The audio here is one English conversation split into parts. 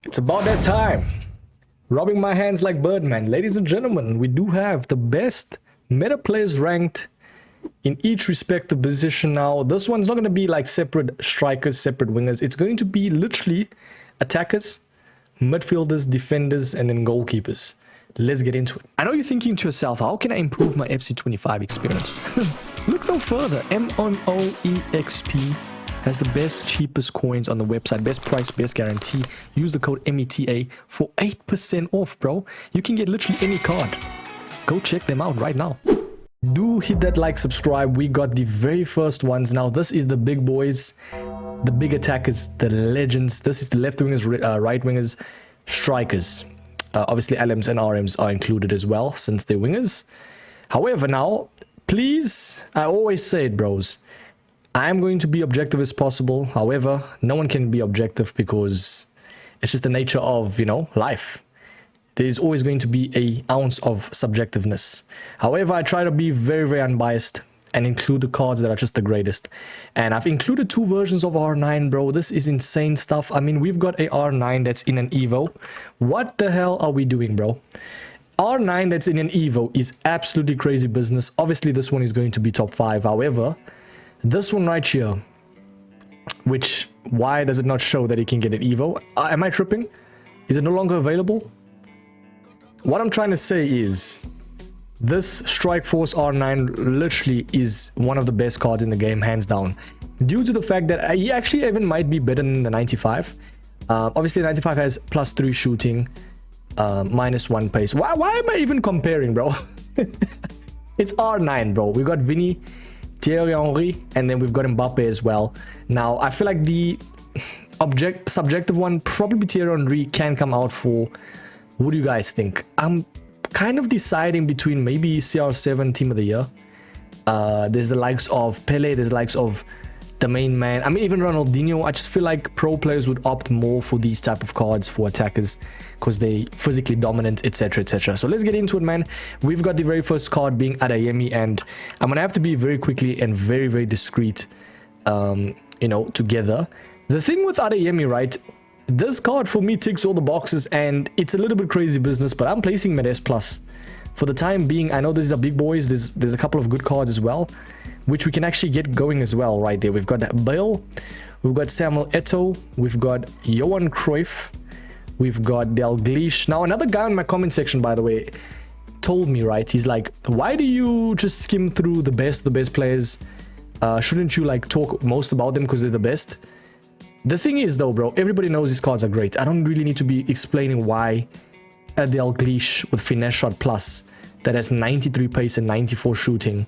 It's about that time. Rubbing my hands like Birdman. Ladies and gentlemen, we do have the best meta players ranked in each respective position now. This one's not going to be like separate strikers, separate wingers. It's going to be literally attackers, midfielders, defenders, and then goalkeepers. Let's get into it. I know you're thinking to yourself, how can I improve my FC25 experience? Look no further. MONOEXP has the best, cheapest coins on the website. Best price, best guarantee. Use the code META for 8% off, bro. You can get literally any card. Go check them out right now. Do hit that like, subscribe. We got the very first ones. Now, this is the big boys, the big attackers, the legends. This is the left wingers, right wingers, strikers. Obviously, LMs and RMs are included as well, since they're wingers. However, now, please, I always say it, bros. I'm going to be objective as possible. However, no one can be objective because it's just the nature of, you know, life. There's always going to be an ounce of subjectiveness. However, I try to be very, very unbiased and include the cards that are just the greatest. And I've included two versions of R9, bro. This is insane stuff. I mean, we've got a R9 that's in an Evo. What the hell are we doing, bro? R9 that's in an Evo is absolutely crazy business. Obviously, this one is going to be top 5. However, this one right here, which, why does it not show that you can get an Evo? Am I tripping? Is it no longer available? What I'm trying to say is, this Strike Force R9 literally is one of the best cards in the game, hands down. Due to the fact that he actually even might be better than the 95. Obviously, 95 has +3 shooting, -1 pace. Why am I even comparing, bro? It's R9, bro. We got Vinny, Thierry Henry, and then we've got Mbappe as well. Now, I feel like the subjective one, probably Thierry Henry, can come out for... What do you guys think? I'm kind of deciding between maybe CR7 Team of the Year. There's the likes of Pele, there's the likes of the main man. I mean, even Ronaldinho. I just feel like pro players would opt more for these type of cards for attackers because they physically dominant, etc, etc. So let's get into it, man. We've got the very first card being Adeyemi, and I'm gonna have to be very quickly and very, very discreet, you know, together. The thing with Adeyemi, right? This card for me ticks all the boxes, and it's a little bit crazy business, but I'm placing him at S+. For the time being, I know these are big boys. There's a couple of good cards as well, which we can actually get going as well right there. We've got Bale, we've got Samuel Eto'o, we've got Johan Cruyff, we've got Dalglish. Now, another guy in my comment section, by the way, told me, right, he's like, why do you just skim through the best players? Shouldn't you like talk most about them because they're the best? The thing is, though, bro, everybody knows these cards are great. I don't really need to be explaining why a Dalglish with Finesse Shot Plus that has 93 pace and 94 shooting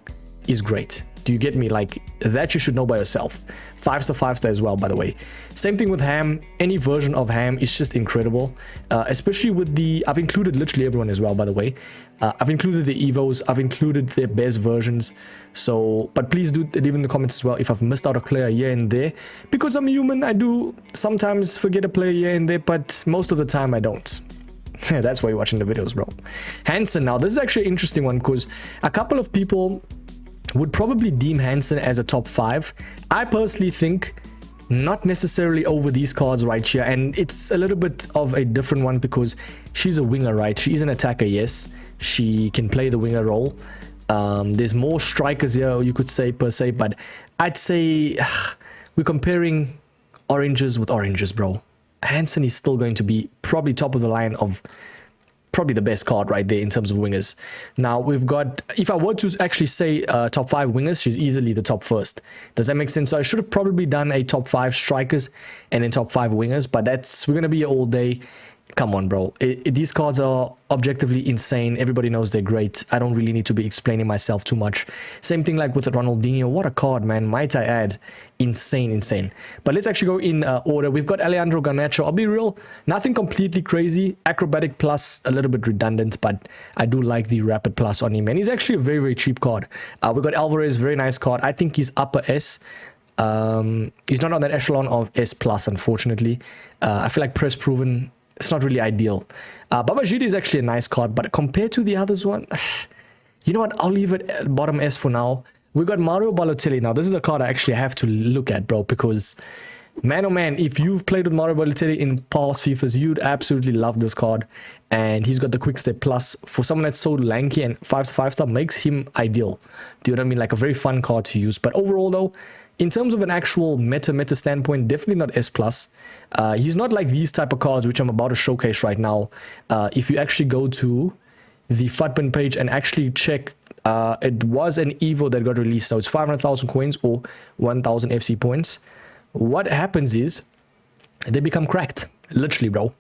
is great. Do you get me? Like, that you should know by yourself. 5-star, 5-star as well, by the way. Same thing with Ham. Any version of Ham is just incredible. Especially with the... I've included literally everyone as well, by the way. I've included the Evos. I've included their best versions. So, but please do leave in the comments as well if I've missed out a player here and there. Because I'm human, I do sometimes forget a player here and there, but most of the time I don't. That's why you're watching the videos, bro. Hansen, now, this is actually an interesting one because a couple of people would probably deem Hansen as a top 5. I personally think not necessarily over these cards right here, and it's a little bit of a different one because she's a winger, right? She is an attacker, yes. She can play the winger role. There's more strikers here, you could say, per se, but I'd say we're comparing oranges with oranges, bro. Hansen is still going to be probably top of the line of probably the best card right there in terms of wingers. Now, we've got, if I were to actually say top 5 wingers, she's easily the top first. Does that make sense? So I should have probably done a top 5 strikers and then top 5 wingers, but we're going to be here all day. Come on, bro. These cards are objectively insane. Everybody knows they're great. I don't really need to be explaining myself too much. Same thing like with Ronaldinho. What a card, man. Might I add? Insane, insane. But let's actually go in order. We've got Alejandro Garnacho. I'll be real. Nothing completely crazy. Acrobatic plus, a little bit redundant, but I do like the rapid plus on him. And he's actually a very, very cheap card. We've got Alvarez. Very nice card. I think he's upper S. He's not on that echelon of S+, unfortunately. I feel like press proven... It's not really ideal. Babajide is actually a nice card, but compared to the others one, you know what? I'll leave it at bottom S for now. We got Mario Balotelli. Now, this is a card I actually have to look at, bro, because Man, oh man, if you've played with Mario Balotelli in past FIFAs, you'd absolutely love this card. And he's got the Quick Step Plus. For someone that's so lanky and 5-star makes him ideal. Do you know what I mean? Like a very fun card to use. But overall though, in terms of an actual meta standpoint, definitely not S+. He's not like these type of cards, which I'm about to showcase right now. If you actually go to the FUT page and actually check, it was an Evo that got released. So it's 500,000 coins or 1,000 FC points. What happens is they become cracked, literally, bro.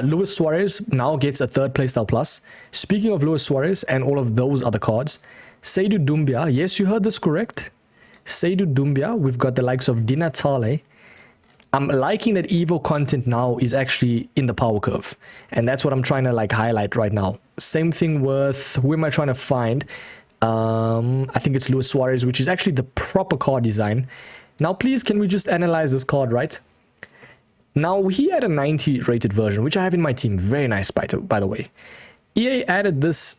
Luis Suarez now gets a 3rd playstyle plus. Speaking of Luis Suarez and all of those other cards, Seydou Doumbia, yes, you heard this correct. Seydou Doumbia, we've got the likes of Di Natale. I'm liking that Evo content now is actually in the power curve. And that's what I'm trying to like highlight right now. Same thing with, who am I trying to find? I think it's Luis Suarez, which is actually the proper card design. Now, please, can we just analyze this card, right? Now, he had a 90 rated version, which I have in my team. Very nice, by the way. EA added this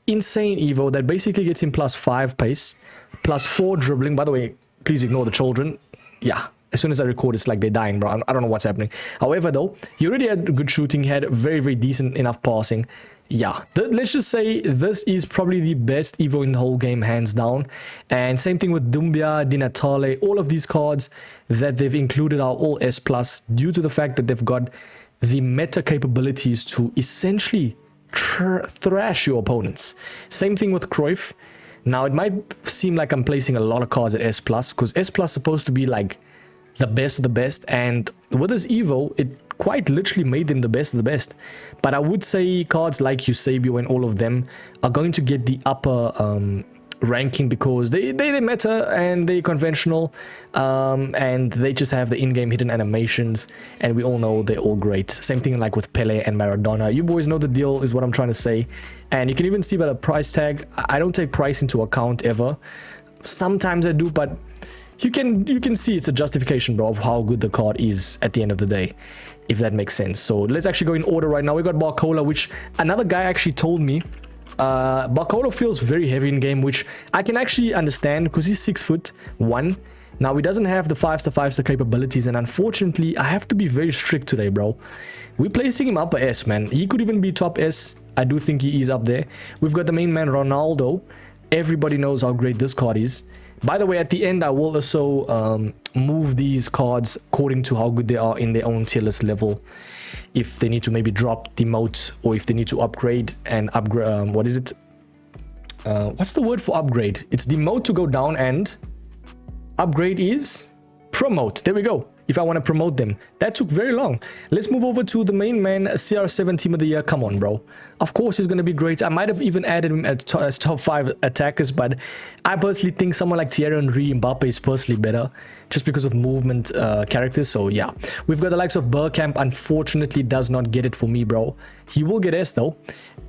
insane Evo that basically gets him +5 pace, +4 dribbling. By the way, please ignore the children. Yeah, as soon as I record, it's like they're dying, bro. I don't know what's happening. However, though, he already had good shooting. He had very, very decent enough passing. Yeah, let's just say this is probably the best Evo in the whole game, hands down. And same thing with Doumbia, Di Natale, all of these cards that they've included are all S+, due to the fact that they've got the meta capabilities to essentially thrash your opponents. Same thing with Cruyff. Now, it might seem like I'm placing a lot of cards at S+, because S+ is supposed to be like the best of the best, and with this Evo, it quite literally made them the best of the best. But I would say cards like Eusebio and all of them are going to get the upper ranking because they meta and they conventional, and they just have the in-game hidden animations, and we all know they're all great. Same thing like with Pele and Maradona. You boys know the deal is what I'm trying to say. And you can even see by the price tag, I don't take price into account ever. Sometimes I do, but you can see it's a justification, bro, of how good the card is at the end of the day, if that makes sense. So let's actually go in order right now. We got Barcola, which another guy actually told me Barcola feels very heavy in game, which I can actually understand because he's 6'1". Now he doesn't have the 5-star capabilities, and unfortunately I have to be very strict today, bro. We're placing him upper S, man. He could even be top S. I do think he is up there. We've got the main man Ronaldo. Everybody knows how great this card is. By the way, at the end, I will also move these cards according to how good they are in their own tier list level. If they need to maybe drop, demote, or if they need to upgrade and upgrade. What is it? What's the word for upgrade? It's demote to go down, and upgrade is promote. There we go. If I want to promote them. That took very long. Let's move over to the main man, CR7 Team of the Year. Come on, bro. Of course he's going to be great. I might have even added him as top 5 attackers, but I personally think someone like Thierry Henry, Mbappe is personally better just because of movement characters. So yeah, we've got the likes of Bergkamp. Unfortunately does not get it for me, bro. He will get S though,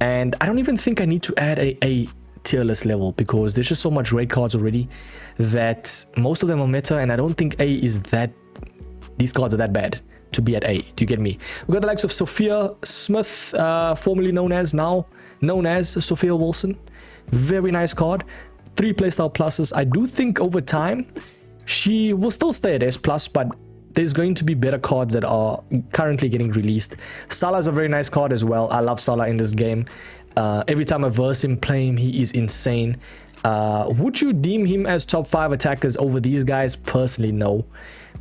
and I don't even think I need to add a tier list level because there's just so much great cards already that most of them are meta, and I don't think A is that. These cards are that bad to be at A. Do you get me? We've got the likes of Sophia Smith, formerly known as Sophia Wilson. Very nice card. 3 playstyle pluses. I do think over time she will still stay at S+, but there's going to be better cards that are currently getting released. Salah's a very nice card as well. I love Salah in this game. Every time I verse him, play him, he is insane. Would you deem him as top 5 attackers over these guys? Personally, no.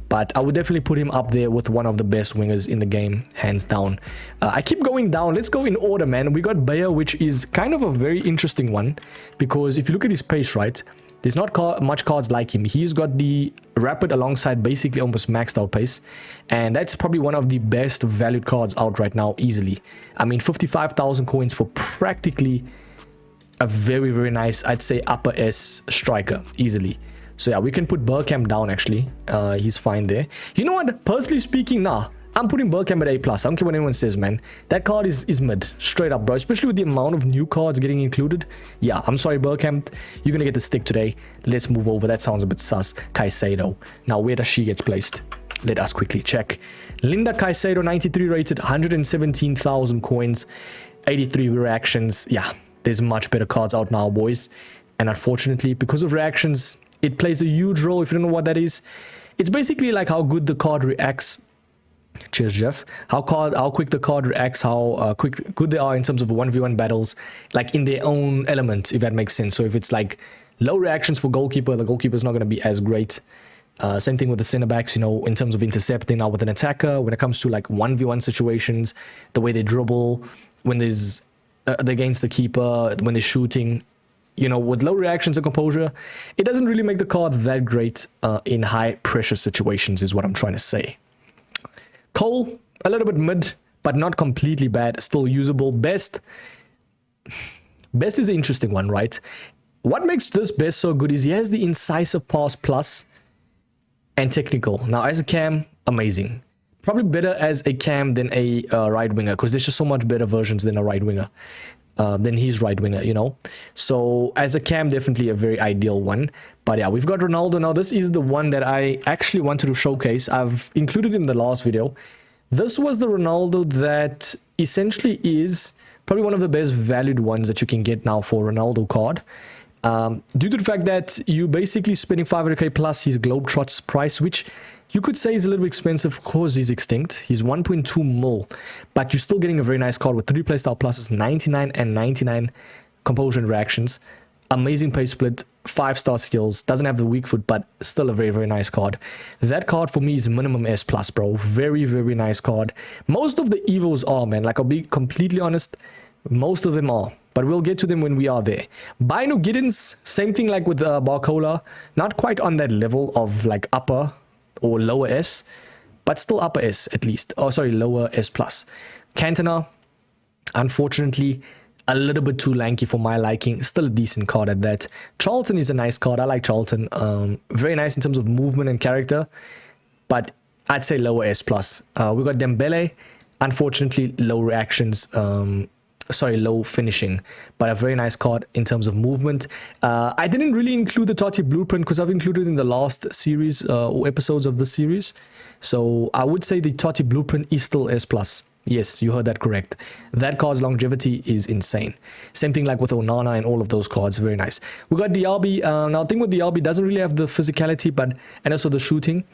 But I would definitely put him up there with one of the best wingers in the game, hands down. I keep going down. Let's go in order, man. We got Bayer, which is kind of a very interesting one. Because if you look at his pace, right, there's not much cards like him. He's got the rapid alongside basically almost maxed out pace. And that's probably one of the best valued cards out right now, easily. I mean, 55,000 coins for practically a very, very nice, I'd say, upper S striker, easily. So yeah, we can put Bergkamp down actually. He's fine there. You know what? Personally speaking, nah. I'm putting Bergkamp at A+. I don't care what anyone says, man. That card is mid. Straight up, bro. Especially with the amount of new cards getting included. Yeah, I'm sorry, Bergkamp. You're going to get the stick today. Let's move over. That sounds a bit sus. Caicedo. Now, where does she get placed? Let us quickly check. Linda Caicedo, 93 rated, 117,000 coins, 83 reactions. Yeah, there's much better cards out now, boys. And unfortunately, because of reactions, it plays a huge role. If you don't know what that is, It's basically like how good the card reacts. Cheers, Jeff. How quick the card reacts, how good they are in terms of 1v1 battles, like in their own element, if that makes sense. So if it's like low reactions for goalkeeper, the goalkeeper is not going to be as great. Same thing with the center backs, you know, in terms of intercepting. Now with an attacker, when it comes to like 1v1 situations, the way they dribble, when there's they're against the keeper, when they're shooting, you know, with low reactions and composure, it doesn't really make the card that great in high pressure situations, is what I'm trying to say. Cole, a little bit mid, but not completely bad, still usable. Best is an interesting one, right? What makes this best so good is he has the incisive pass plus and technical. Now, as a cam, amazing. Probably better as a cam than a right winger, because there's just so much better versions than a right winger, than his right winger, you know. So as a cam, definitely a very ideal one. But yeah, we've got Ronaldo. Now, this is the one that I actually wanted to showcase. I've included in the last video. This was the Ronaldo that essentially is probably one of the best valued ones that you can get now for Ronaldo card. Due to the fact that you basically spending 500k plus his Globetrotters price, which you could say is a little bit expensive because he's extinct. He's 1.2 mil, but you're still getting a very nice card with 3 playstyle pluses, 99 and 99 composure and reactions. Amazing pace split, 5-star skills, doesn't have the weak foot, but still a very, very nice card. That card for me is minimum S+, bro. Very, very nice card. Most of the Evos are, man. Like, I'll be completely honest, most of them are. But we'll get to them when we are there. Bino Giddens, same thing like with Barcola. Not quite on that level of like upper or lower S, but still upper S at least. Oh, sorry, lower S+. Cantona, unfortunately, a little bit too lanky for my liking. Still a decent card at that. Charlton is a nice card. I like Charlton. Very nice in terms of movement and character, but I'd say lower S+. We got Dembele. Unfortunately, low reactions. Low finishing, but a very nice card in terms of movement. I didn't really include the Totti blueprint because I've included in the last series or episodes of the series. So I would say the Totti blueprint is still S+. Yes, you heard that correct. That card's longevity is insane. Same thing like with Onana and all of those cards. Very nice. We got Diaby. Now, the thing with Diaby, doesn't really have the physicality, and also the shooting.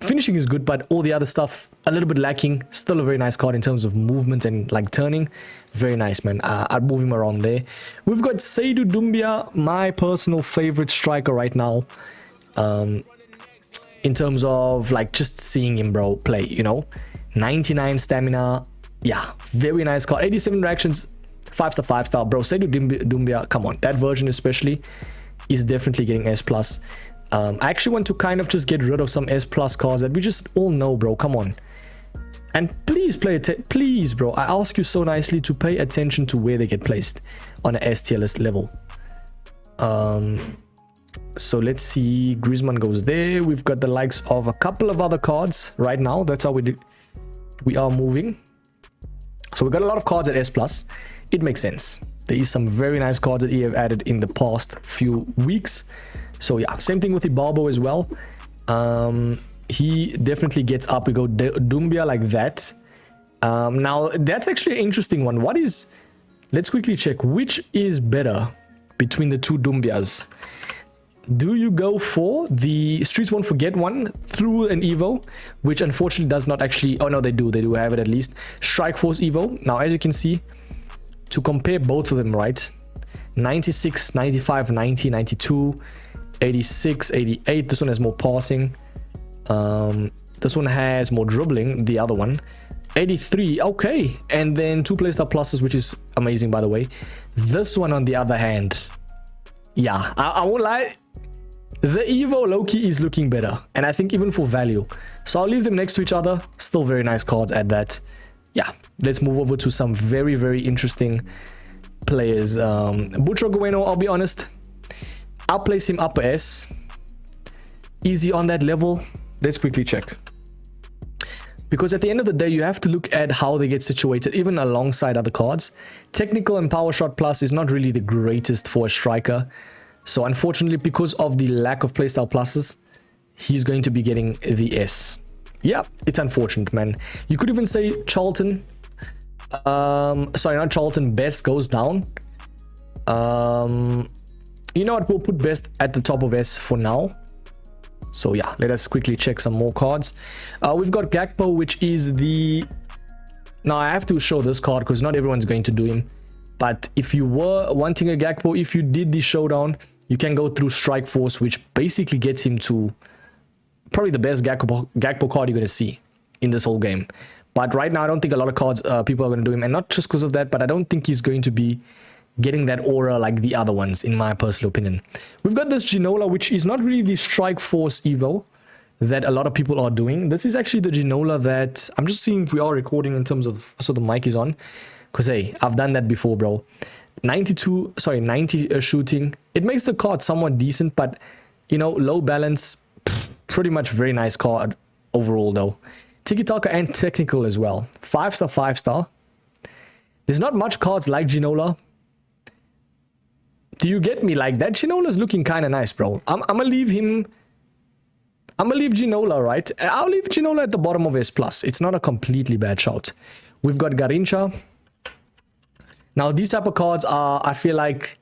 Finishing is good, but all the other stuff a little bit lacking. Still a very nice card in terms of movement and like turning. Very nice, man. I'd move him around there. We've got Seydou Doumbia, my personal favorite striker right now. In terms of like just seeing him, bro, play, you know. 99 stamina. Yeah, very nice card. 87 reactions, 5-star, 5-star, bro. Seydou Doumbia, come on. That version especially is definitely getting S+. I actually want to kind of just get rid of some S+ cards that we just all know, bro. Come on. And please please, bro, I ask you so nicely to pay attention to where they get placed on an S tier list level. So let's see. Griezmann goes there. We've got the likes of a couple of other cards right now. That's how we are moving. So we got a lot of cards at S+. It makes sense. There is some very nice cards that he have added in the past few weeks. So yeah, same thing with Ibarbo as well. He definitely gets up. We go Doumbia like that. Now that's actually an interesting one. Let's quickly check which is better between the two Doumbias. Do you go for the Streets Won't Forget one through an Evo, which unfortunately does not actually, oh no, they do have it at least. Strike Force Evo. Now as you can see, to compare both of them, right? 96, 95, 90, 92, 86, 88. This one has more passing. This one has more dribbling, the other one. 83, okay. And then 2 playstyle pluses, which is amazing, by the way. This one, on the other hand, yeah, I won't lie, the Evo low-key is looking better, and I think even for value. So I'll leave them next to each other. Still very nice cards at that. Yeah, let's move over to some very, very interesting players. Butcher Gueno, I'll be honest, I'll place him upper S. Easy on that level. Let's quickly check. Because at the end of the day, you have to look at how they get situated, even alongside other cards. Technical and Power Shot Plus is not really the greatest for a striker. So unfortunately, because of the lack of playstyle pluses, he's going to be getting the S. Yeah, it's unfortunate, man. You could even say Charlton. Sorry, not Charlton. Best goes down. You know what? We'll put Best at the top of S for now. So yeah, let us quickly check some more cards. We've got Gakpo, which is the... Now I have to show this card because not everyone's going to do him. But if you were wanting a Gakpo, if you did the showdown, you can go through Strike Force, which basically gets him to probably the best Gakpo card you're going to see in this whole game. But right now, I don't think a lot of cards people are going to do him. And not just because of that, but I don't think he's going to be getting that aura like the other ones, in my personal opinion. We've got this Ginola, which is not really the Strike Force Evo that a lot of people are doing. This is actually the Ginola that... I'm just seeing if we are recording in terms of... So the mic is on. Because, hey, I've done that before, bro. 90 shooting. It makes the card somewhat decent, but, you know, low balance. Pretty much very nice card overall, though. Tiki-taka and technical as well. 5-star, 5-star. There's not much cards like Ginola. Do you get me? Like, that Ginola is looking kind of nice, bro. I'm going to leave him... I'm going to leave Ginola, right? I'll leave Ginola at the bottom of S+. It's not a completely bad shout. We've got Garincha. Now, these type of cards are, I feel like...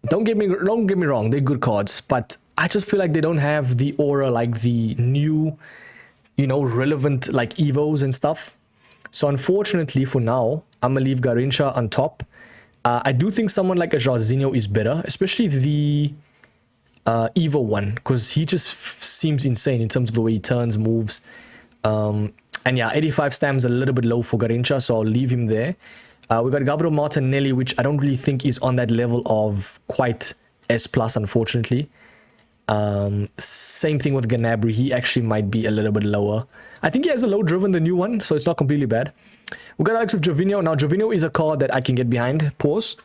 Don't get me wrong, they're good cards. But I just feel like they don't have the aura like the new, you know, relevant like Evos and stuff. So, unfortunately, for now, I'm going to leave Garincha on top. I do think someone like a Jorginho is better, especially the Evo one, because he just seems insane in terms of the way he turns, moves. And yeah, 85 stam's a little bit low for Garincha, so I'll leave him there. We got Gabriel Martinelli, which I don't really think is on that level of quite S+, unfortunately. Same thing with Gnabry. He actually might be a little bit lower. I think he has a low driven, the new one, so it's not completely bad. We got Alex of Jovinho. Now, Jovinho is a card that I can get behind. Pause.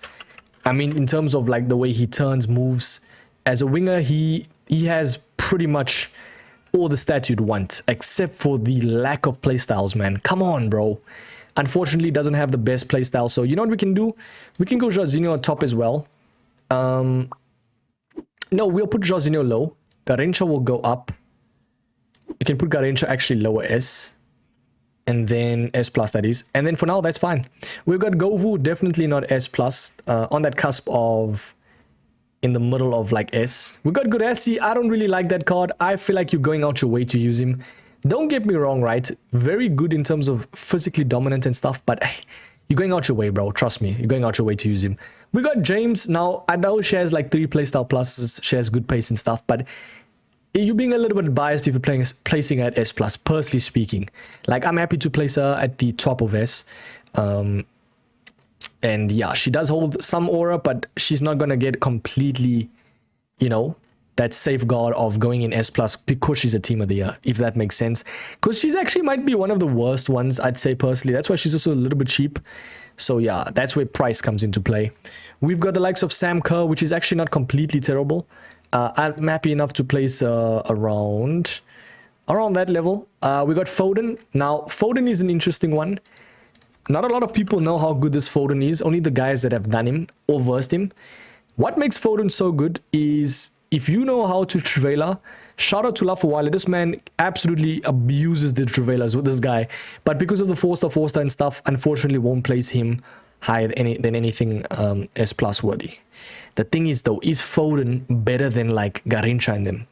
I mean, in terms of like the way he turns, moves. As a winger, he has pretty much all the stats you'd want, except for the lack of playstyles, man. Come on, bro. Unfortunately, doesn't have the best playstyle. So, you know what we can do? We can go Jorginho on top as well. No, we'll put Jorginho low. Garincha will go up. You can put Garincha actually lower S. And then S+, that is. And then for now, that's fine. We've got Govu, definitely not S+. On that cusp of... in the middle of like S. We got Gurasi. I don't really like that card. I feel like you're going out your way to use him. Don't get me wrong, right? Very good in terms of physically dominant and stuff, but hey, you're going out your way, bro. Trust me. You're going out your way to use him. We got James. Now, I know she has like 3 playstyle pluses. She has good pace and stuff, but you're being a little bit biased if you're placing her at S+, personally speaking. Like, I'm happy to place her at the top of S. And yeah, she does hold some aura, but she's not going to get completely, you know, that safeguard of going in S+ because she's a team of the year, if that makes sense. Because she's actually might be one of the worst ones, I'd say personally. That's why she's also a little bit cheap. So yeah, that's where price comes into play. We've got the likes of Sam Kerr, which is actually not completely terrible. I'm happy enough to place around that level. We got Foden. Now, Foden is an interesting one. Not a lot of people know how good this Foden is. Only the guys that have done him or versed him. What makes Foden so good is if you know how to Trivela, shout out to Lafawale. This man absolutely abuses the Trivelas with this guy. But because of the 4-star and stuff, unfortunately won't place him higher than anything S+ worthy. The thing is though, is Foden better than like Garincha and them?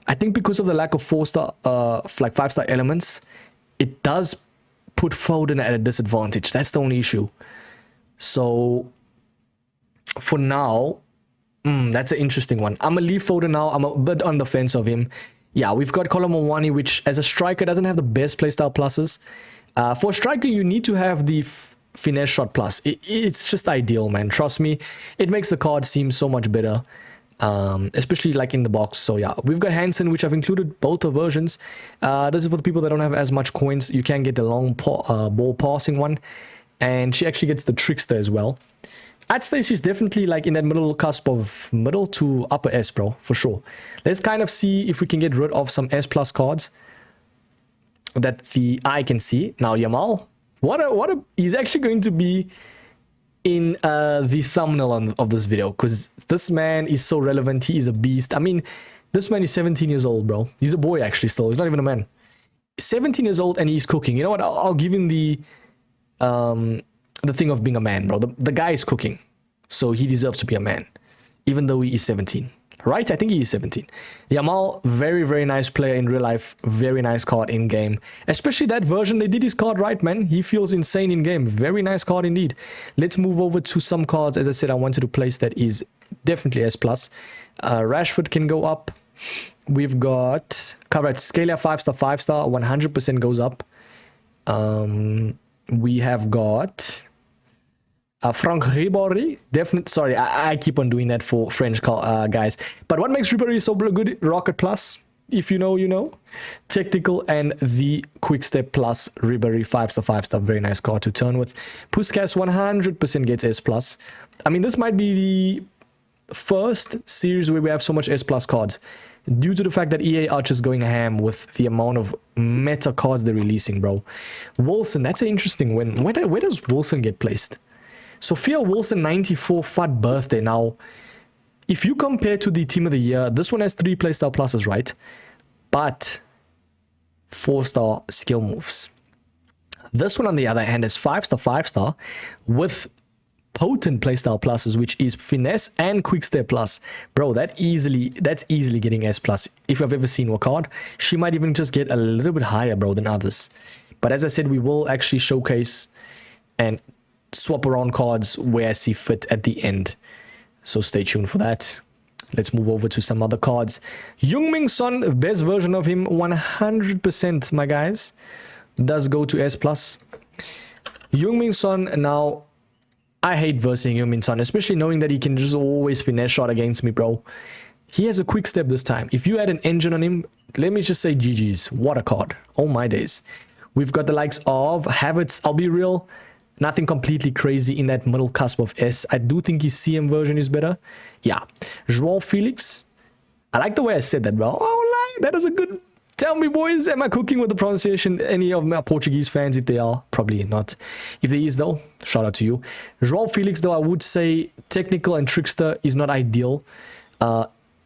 I think because of the lack of 4-star, like 5-star elements, it does put Foden at a disadvantage. That's the only issue. So for now, that's an interesting one. I'm gonna leave Foden now. I'm a bit on the fence of him. Yeah, we've got Colomwani, which as a striker doesn't have the best playstyle pluses. For a striker, you need to have the finesse shot plus. It's just ideal, man. Trust me, it makes the card seem so much better, especially like in the box. So yeah, we've got Hansen, which I've included both the versions. This is for the people that don't have as much coins. You can get the long ball passing one, and she actually gets the trickster as well. I'd say she's definitely like in that middle cusp of middle to upper S, bro, for sure. Let's kind of see if we can get rid of some S+ cards that the eye can see. Now Yamal, he's actually going to be in the thumbnail of this video, because this man is so relevant. He is a beast. I mean, this man is 17 years old, bro. He's a boy actually still. He's not even a man. 17 years old and he's cooking. You know what? I'll give him the thing of being a man, bro. The guy is cooking, so he deserves to be a man, even though he is 17. Right? I think he is 17. Yamal, very, very nice player in real life. Very nice card in game. Especially that version, they did his card right, man. He feels insane in game. Very nice card indeed. Let's move over to some cards. As I said, I wanted to place that is definitely S+. Rashford can go up. We've got covered Scalia 5-star, 5-star. 100% goes up. We have got... Frank Ribéry, definitely. Sorry, I keep on doing that for French guys. But what makes Ribéry so good? Rocket Plus, if you know, you know. Technical and the Quick Step Plus. Ribéry 5-star, 5-star. Very nice card to turn with. Puskas 100% gets S+. I mean, this might be the first series where we have so much S+ cards, due to the fact that EA are just going ham with the amount of meta cards they're releasing, bro. Wilson, that's an interesting one. Where does Wilson get placed? Sophia Wilson 94 FUT birthday. Now, if you compare to the team of the year, this one has 3 playstyle pluses, right? But 4-star skill moves. This one, on the other hand, is 5-star, 5-star with potent playstyle pluses, which is finesse and quick step plus. Bro, that's easily getting S+. If I've ever seen a card, she might even just get a little bit higher, bro, than others. But as I said, we will actually showcase and swap around cards where I see fit at the end, so stay tuned for that. Let's move over to some other cards. Heung-min Son, best version of him, 100%, my guys, does go to S+. Heung-min Son, now I hate versing Heung-min Son, especially knowing that he can just always finesse shot against me, bro. He has a quick step this time. If you had an engine on him, let me just say GG's. What a card. Oh my days. We've got the likes of Havertz. I'll be real, nothing completely crazy in that middle cusp of S. I do think his CM version is better. Yeah. João Felix. I like the way I said that, bro. Oh, that is a good... Tell me, boys, am I cooking with the pronunciation? Any of my Portuguese fans, if they are? Probably not. If there is, though, shout out to you. João Felix, though, I would say technical and trickster is not ideal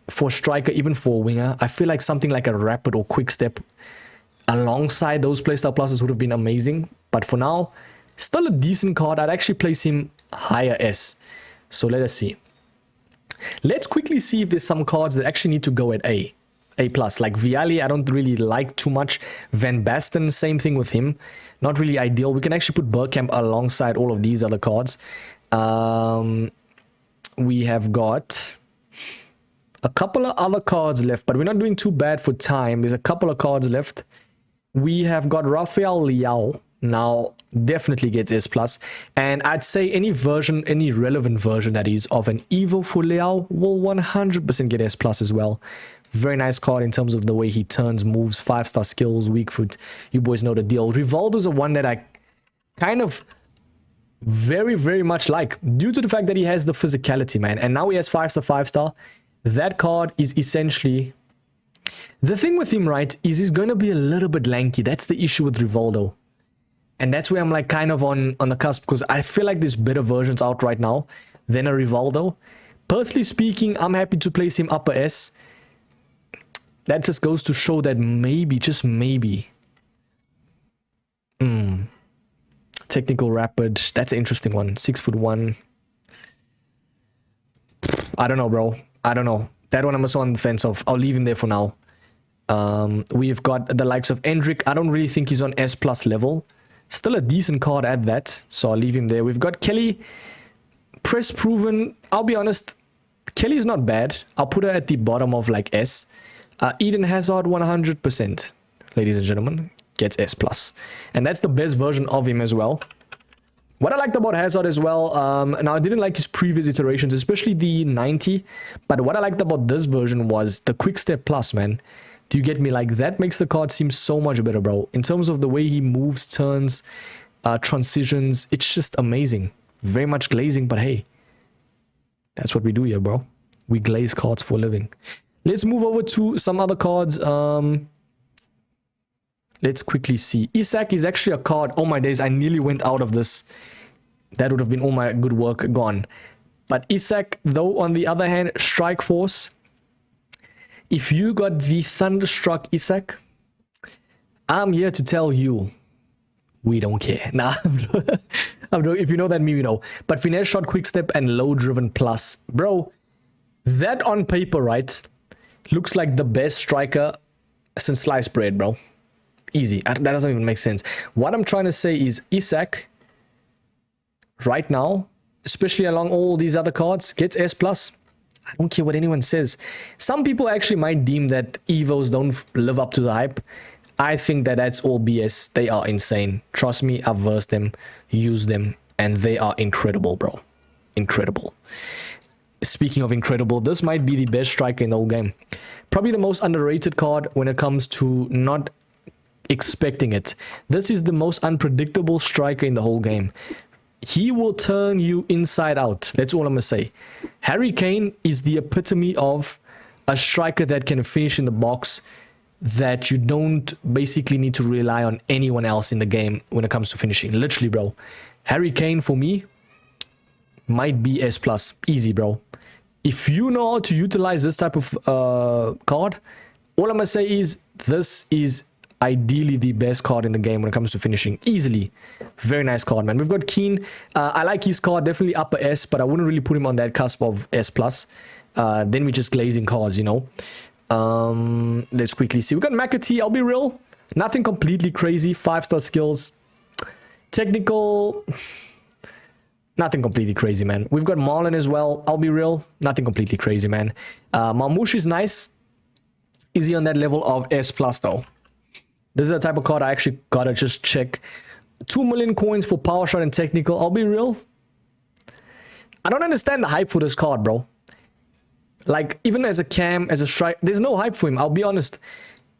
for striker, even for a winger. I feel like something like a rapid or quick step alongside those playstyle pluses would have been amazing. But for now... still a decent card. I'd actually place him higher S. So let us see. Let's quickly see if there's some cards that actually need to go at A+. Like Vialli, I don't really like too much. Van Basten, same thing with him. Not really ideal. We can actually put Bergkamp alongside all of these other cards. We have got a couple of other cards left, but we're not doing too bad for time. There's a couple of cards left. We have got Rafael Leao. Now, definitely gets S+. And I'd say any version, any relevant version that is of an Evo for Leao will 100% get S+ as well. Very nice card in terms of the way he turns, moves, 5-star skills, weak foot. You boys know the deal. Rivaldo's a one that I kind of very, very much like, due to the fact that he has the physicality, man. And now he has 5-star, 5-star. That card is essentially... the thing with him, right, is he's going to be a little bit lanky. That's the issue with Rivaldo. And that's where I'm like kind of on the cusp, because I feel like there's better versions out right now than a Rivaldo. Personally speaking, I'm happy to place him upper S. That just goes to show that maybe, just maybe. Technical rapid, that's an interesting one. 6'1". I don't know, bro. I don't know. That one I'm also on the fence of. I'll leave him there for now. We've got the likes of Endrick. I don't really think he's on S+ level. Still a decent card at that, so I'll leave him there. We've got Kelly, press proven. I'll be honest, Kelly's not bad. I'll put her at the bottom of like S. Eden Hazard 100%, ladies and gentlemen, gets S+. And that's the best version of him as well. What I liked about Hazard as well, now I didn't like his previous iterations, especially the 90, but what I liked about this version was the quick step plus, man. Do you get me? Like, that makes the card seem so much better, bro. In terms of the way he moves, turns, transitions, it's just amazing. Very much glazing, but hey, that's what we do here, bro. We glaze cards for a living. Let's move over to some other cards. Let's quickly see. Isak is actually a card. Oh my days, I nearly went out of this. That would have been all my good work gone. But Isak, though, on the other hand, Strike Force. If you got the Thunderstruck Isak, I'm here to tell you, we don't care. Nah, if you know that, me, you know. But Finesse Shot, Quick Step, and Low Driven Plus. Bro, That on paper, right, looks like the best striker since sliced bread, bro. Easy. That doesn't even make sense. What I'm trying to say is Isak, right now, especially along all these other cards, gets S+. I don't care what anyone says. Some people actually might deem that Evos don't live up to the hype. I think that that's all BS. They are insane. Trust me, I've versed them, used them, and they are incredible, bro. Incredible. Speaking of incredible, this might be the best striker in the whole game. Probably the most underrated card when it comes to not expecting it. This is the most unpredictable striker in the whole game. He will turn you inside out. That's all I'm going to say. Harry Kane is the epitome of a striker that can finish in the box, that you don't basically need to rely on anyone else in the game when it comes to finishing. Literally, bro. Harry Kane, for me, might be S+. Easy, bro. If you know how to utilize this type of card, all I'm going to say is this is ideally the best card in the game when it comes to finishing. Easily. Very nice card, man. We've got Keane. I like his card. Definitely upper S, but I wouldn't really put him on that cusp of S+. Then we're just glazing cards, you know. Let's quickly see. We've got McAtee. I'll be real. Nothing completely crazy. 5-star skills. Technical. Nothing completely crazy, man. We've got Marlon as well. I'll be real. Nothing completely crazy, man. Marmoush is nice. Is he on that level of S+ though? This is the type of card I actually gotta just check. 2 million coins for power shot and technical. I'll be real. I don't understand the hype for this card, bro. Like, even as a cam, as a strike, there's no hype for him. I'll be honest.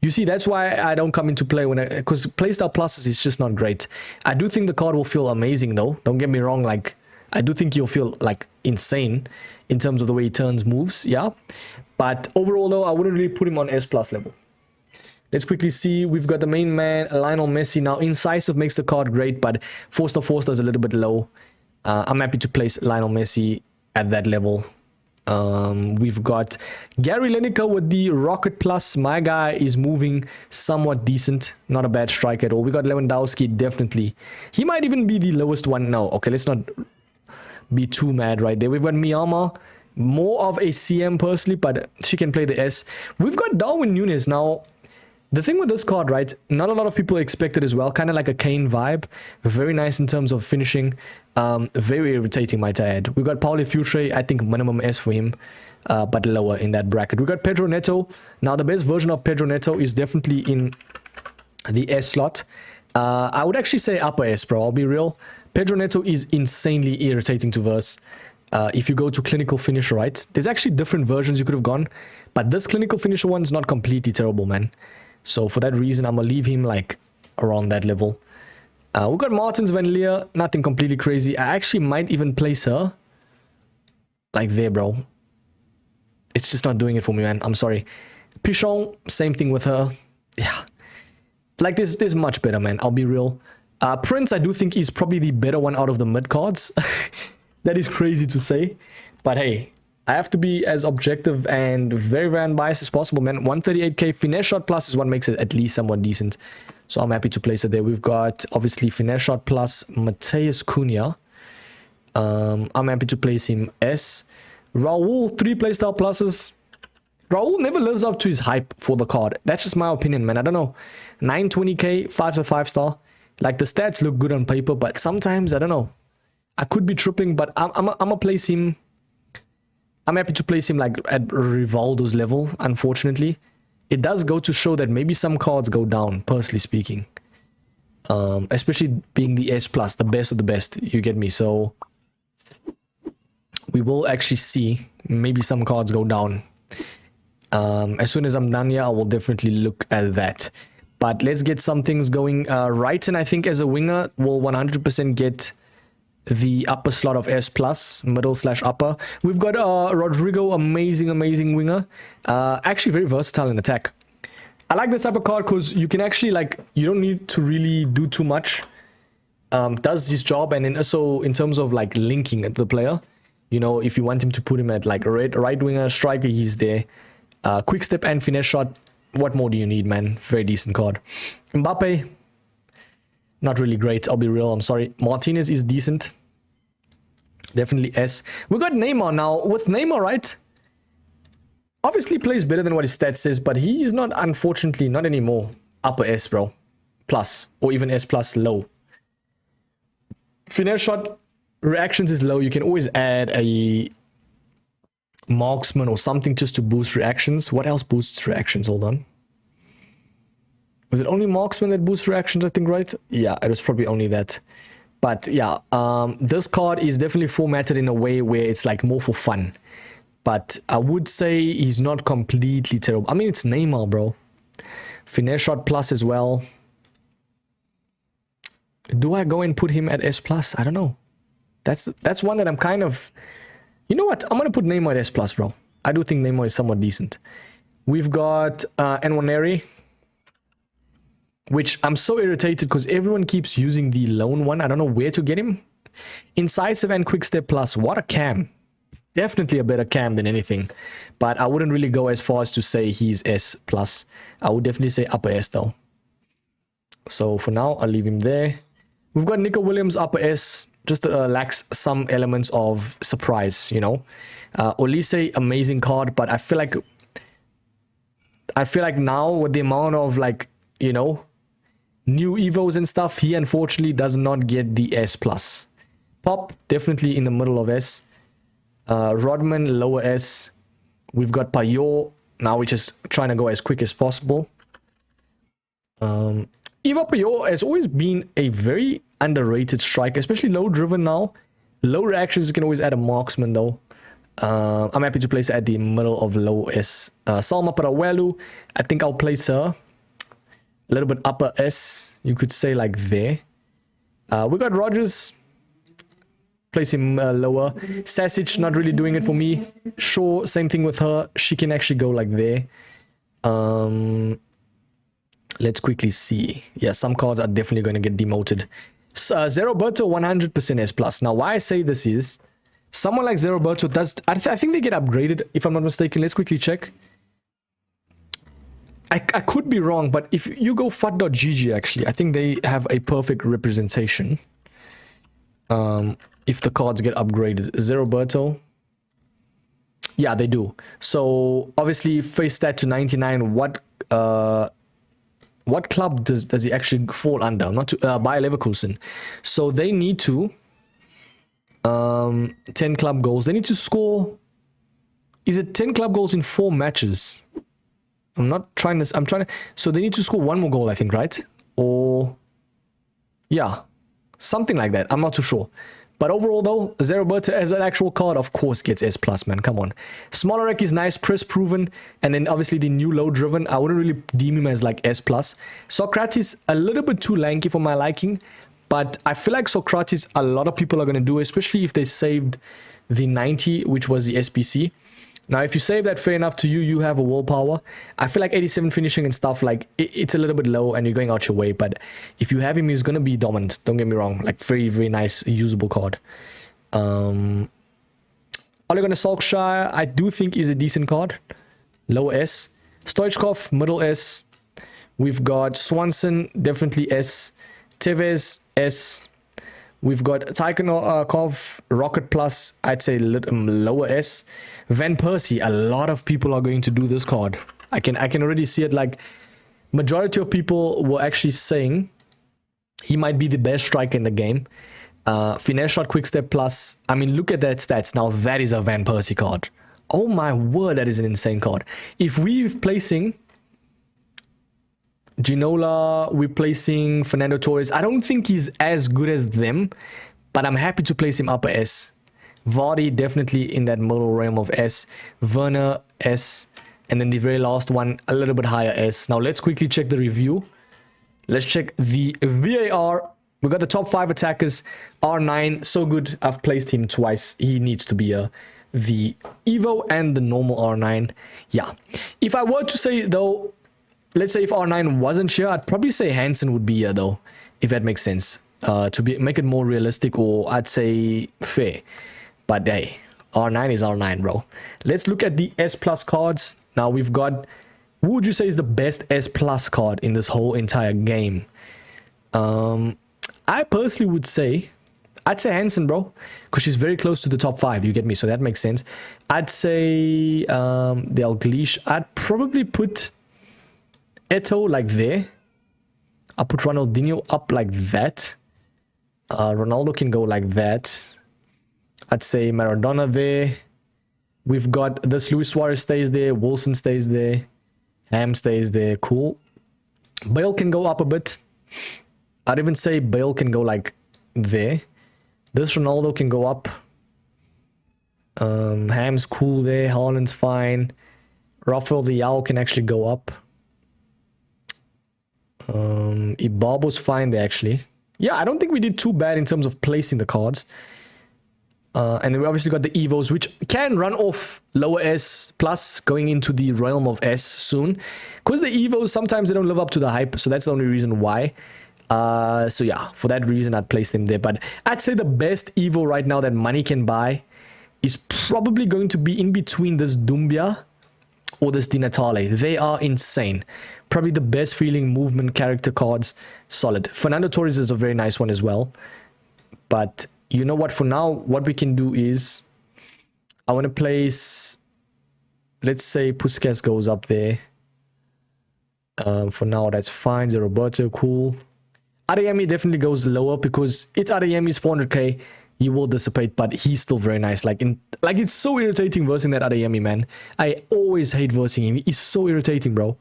You see, that's why I don't come into play because playstyle pluses is just not great. I do think the card will feel amazing though. Don't get me wrong. Like, I do think you'll feel like insane in terms of the way he turns moves. Yeah. But overall though, I wouldn't really put him on S+ level. Let's quickly see. We've got the main man, Lionel Messi. Now, incisive makes the card great, but 4-star is a little bit low. I'm happy to place Lionel Messi at that level. We've got Gary Lineker with the Rocket Plus. My guy is moving somewhat decent. Not a bad strike at all. We got Lewandowski, definitely. He might even be the lowest one now. Okay, let's not be too mad right there. We've got Miyama. More of a CM personally, but she can play the S. We've got Darwin Núñez now. The thing with this card, right, not a lot of people expect it as well. Kind of like a Kane vibe. Very nice in terms of finishing. Very irritating, might I add. We've got Paulo Futre. I think minimum S for him, but lower in that bracket. We've got Pedro Neto. Now, the best version of Pedro Neto is definitely in the S slot. I would actually say upper S, bro. I'll be real. Pedro Neto is insanely irritating to verse. If you go to clinical finisher, right, there's actually different versions you could have gone. But this clinical finisher one's not completely terrible, man. So for that reason, I'm going to leave him like around that level. We've got Martins Van Leer. Nothing completely crazy. I actually might even place her like there, bro. It's just not doing it for me, man. I'm sorry. Pichon, same thing with her. Yeah. Like there's much better, man. I'll be real. Prince, I do think is probably the better one out of the mid cards. That is crazy to say. But hey, I have to be as objective and very, very unbiased as possible, man. 138k finesse shot plus is what makes it at least somewhat decent. So I'm happy to place it there. We've got, obviously, finesse shot plus Mateus Cunha. I'm happy to place him S. Raul, 3 playstyle pluses. Raul never lives up to his hype for the card. That's just my opinion, man. I don't know. 920k, 5-5-star. Like, the stats look good on paper, but sometimes, I don't know. I could be tripping, but I'm gonna place him. I'm happy to place him like at Rivaldo's level, unfortunately. It does go to show that maybe some cards go down, personally speaking. Especially being the S+, the best of the best, you get me? So, we will actually see maybe some cards go down. As soon as I'm done here, I will definitely look at that. But let's get some things going. Wrighton, I think, as a winger, will 100% get the upper slot of S+, middle/upper. We've got Rodrigo, amazing winger. Actually very versatile in attack. I like this type of card because you can actually, like, you don't need to really do too much. Does his job, and then also in terms of like linking the player, you know, if you want him to put him at like right winger, striker, he's there. Quick step and finesse shot. What more do you need, man? Very decent card. Mbappe, not really great, I'll be real, I'm sorry. Martinez is decent. Definitely S. We got Neymar now. With Neymar, right? Obviously plays better than what his stats says, but he is not, unfortunately, not anymore upper S, bro. Plus, or even S plus low. Finesse shot reactions is low. You can always add a marksman or something just to boost reactions. What else boosts reactions? Hold on. Was it only marksman that boosts reactions, I think, right? Yeah, it was probably only that. But yeah, this card is definitely formatted in a way where it's like more for fun. But I would say he's not completely terrible. I mean, it's Neymar, bro. Finesse shot plus as well. Do I go and put him at S plus? I don't know. That's one that I'm kind of... You know what? I'm going to put Neymar at S plus, bro. I do think Neymar is somewhat decent. We've got Nwaneri, which I'm so irritated because everyone keeps using the lone one. I don't know where to get him. Incisive and quick step plus. What a cam. Definitely a better cam than anything. But I wouldn't really go as far as to say he's S plus. I would definitely say upper S though. So for now, I'll leave him there. We've got Nico Williams upper S. Just lacks some elements of surprise, you know. Olise, amazing card, but I feel like now with the amount of, like, you know, new evos and stuff, he unfortunately does not get the S plus. Pop, definitely in the middle of S. Rodman, lower S. We've got Payot. Now we're just trying to go as quick as possible. Eva Payot has always been a very underrated striker, especially low driven now. Low reactions, you can always add a marksman though. I'm happy to place her at the middle of low S. Salma Parawelu, I think I'll place her a little bit upper S. You could say like there. We got Rogers. Place him lower. Sasic, not really doing it for me. Sure, same thing with her. She can actually go like there. Let's quickly see. Yeah, some cards are definitely going to get demoted. Zeroberto 100% S plus. Now, why I say this is someone like Zeroberto does. I think they get upgraded, if I'm not mistaken. Let's quickly check. I could be wrong, but if you go FUT.gg, actually, I think they have a perfect representation. If the cards get upgraded. Zeroberto. Yeah, they do. So obviously face stat to 99. What club does he actually fall under? Not to Bayer Leverkusen. So they need to 10 club goals. They need to score. Is it 10 club goals in 4 matches? I'm trying to. So they need to score 1 more goal, I think, right? Or yeah, something like that. I'm not too sure. But overall, though, Zeroberto as an actual card, of course, gets S plus, man. Come on. Smolarek is nice, press proven, and then obviously the new low driven. I wouldn't really deem him as like S plus. Socrates, a little bit too lanky for my liking, but I feel like Socrates, a lot of people are going to do, especially if they saved the 90, which was the SPC. Now, if you save that, fair enough to you, you have a willpower. I feel like 87 finishing and stuff, like, it's a little bit low and you're going out your way. But if you have him, he's going to be dominant. Don't get me wrong. Like, very, very nice, usable card. Ole Gunnar Solskjaer, I do think is a decent card. Low S. Stoichkov, middle S. We've got Swanson, definitely S. Tevez, S. We've got Tykonkov, Rocket Plus, I'd say lower S. Van Persie, a lot of people are going to do this card. I can already see it, like, majority of people were actually saying he might be the best striker in the game. Finesse shot, quick step plus. I mean, look at that stats. Now that is a Van Persie card. Oh my word, that is an insane card. If we're placing Ginola, we're placing Fernando Torres. I don't think he's as good as them, but I'm happy to place him upper S. Vardy, definitely in that middle realm of S. Werner, S. And then the very last one, a little bit higher S. Now, let's quickly check the review. Let's check the VAR. We got the top 5 attackers. R9, so good. I've placed him twice. He needs to be the Evo and the normal R9. Yeah. If I were to say, though, let's say if R9 wasn't here, I'd probably say Hansen would be here, though, if that makes sense. Make it more realistic, or I'd say fair. But hey, R9 is R9, bro. Let's look at the S plus cards. Now we've got, who would you say is the best S plus card in this whole entire game? I personally would say, I'd say Hansen, bro, because she's very close to the top 5. You get me? So that makes sense. I'd say Dalglish. I'd probably put Eto'o like there. I'll put Ronaldinho up like that. Ronaldo can go like that. I'd say Maradona there. We've got this Luis Suarez stays there. Wilson stays there. Ham stays there. Cool. Bale can go up a bit. I'd even say Bale can go like there. This Ronaldo can go up. Ham's cool there. Haaland's fine. Rafael Leao can actually go up. Ibabo's fine there actually. Yeah, I don't think we did too bad in terms of placing the cards. And then we obviously got the Evos, which can run off lower S plus going into the realm of S soon. Because the Evos, sometimes they don't live up to the hype. So that's the only reason why. So yeah, for that reason, I'd place them there. But I'd say the best Evo right now that money can buy is probably going to be in between this Dumbia or this Di Natale. They are insane. Probably the best feeling movement character cards. Solid. Fernando Torres is a very nice one as well. But you know what? For now, what we can do is I want to place, let's say Puskas goes up there. For now, that's fine. Zé Roberto, cool. Adeyemi definitely goes lower because it's Adeyemi's 400k. He will dissipate, but he's still very nice. Like it's so irritating versing that Adeyemi, man. I always hate versing him. He's so irritating, bro.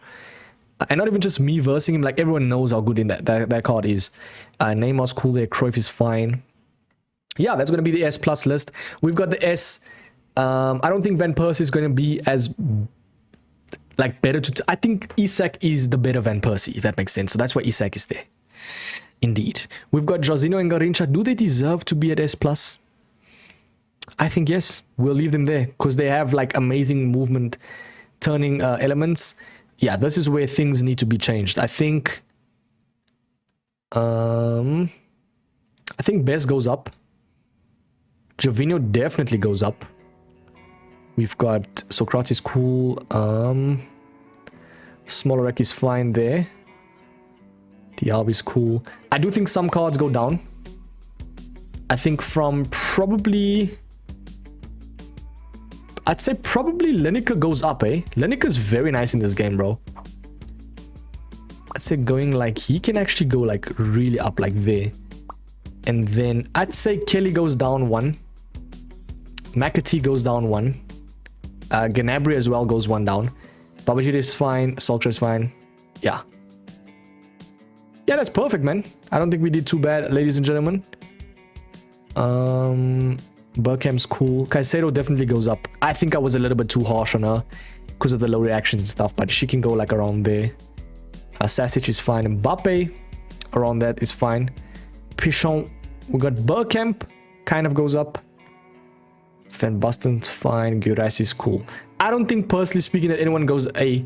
And not even just me versing him. Like everyone knows how good in that card is. Neymar's cool there. Cruyff is fine. Yeah, that's going to be the S plus list. We've got the S. I don't think Van Persie is going to be as like better to. I think Isak is the better Van Persie, if that makes sense. So that's why Isak is there. Indeed. We've got Jorginho and Garrincha. Do they deserve to be at S plus? I think yes. We'll leave them there because they have like amazing movement turning elements. Yeah, this is where things need to be changed. I think Bez goes up. Jorginho definitely goes up. We've got Socrates cool. Smolarek is fine there. Diab is cool. I do think some cards go down. I think from probably, I'd say probably Lineker goes up, eh? Lineker's very nice in this game, bro. I'd say going like, he can actually go like really up like there. And then I'd say Kelly goes down 1. McAtee goes down 1. Gnabry as well goes 1 down. Babajid is fine. Solskjaer is fine. Yeah. Yeah, that's perfect, man. I don't think we did too bad, ladies and gentlemen. Bergkamp's cool. Caicedo definitely goes up. I think I was a little bit too harsh on her because of the low reactions and stuff, but she can go like around there. Sasic is fine. Mbappe around that is fine. Pichon, we got Bergkamp, kind of goes up. Van Basten's fine. Guirassy is cool. I don't think, personally speaking, that anyone goes A.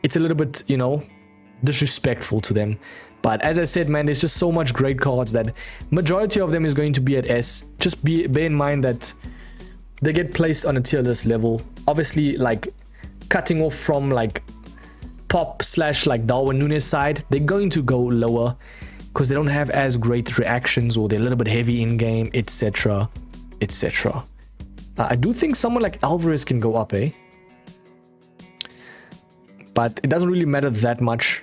It's a little bit, you know, disrespectful to them. But as I said, man, there's just so much great cards that majority of them is going to be at S. Just bear in mind that they get placed on a tier list level. Obviously, like cutting off from like Pop / like Darwin Núñez side, they're going to go lower because they don't have as great reactions or they're a little bit heavy in game, etc, etc. I do think someone like Alvarez can go up, eh? But it doesn't really matter that much.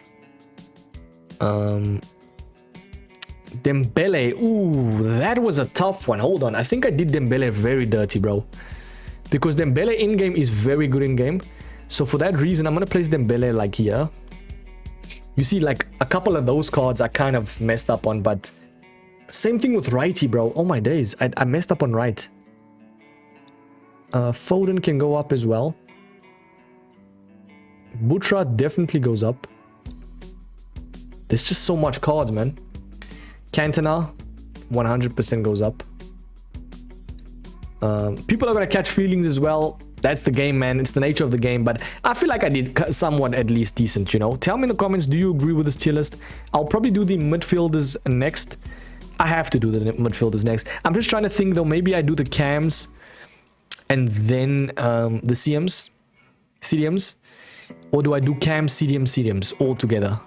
Dembele, ooh, that was a tough one. Hold on, I think I did Dembele very dirty, bro. Because Dembele in-game is very good in-game. So for that reason, I'm going to place Dembele like here. You see, like, a couple of those cards I kind of messed up on, but same thing with righty, bro. Oh my days, I messed up on right. Foden can go up as well. Butra definitely goes up. There's just so much cards, man. Cantona, 100% goes up. People are going to catch feelings as well. That's the game, man. It's the nature of the game. But I feel like I did somewhat at least decent, you know. Tell me in the comments, do you agree with this tier list? I'll probably do the midfielders next. I have to do the midfielders next. I'm just trying to think, though. Maybe I do the cams and then the CDMs. Or do I do cams, CDMs all together?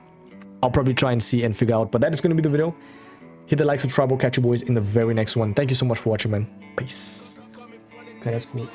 I'll probably try and see and figure out. But that is going to be the video. Hit the like, subscribe, we'll catch you boys in the very next one. Thank you so much for watching, man. Peace. Okay, that's cool.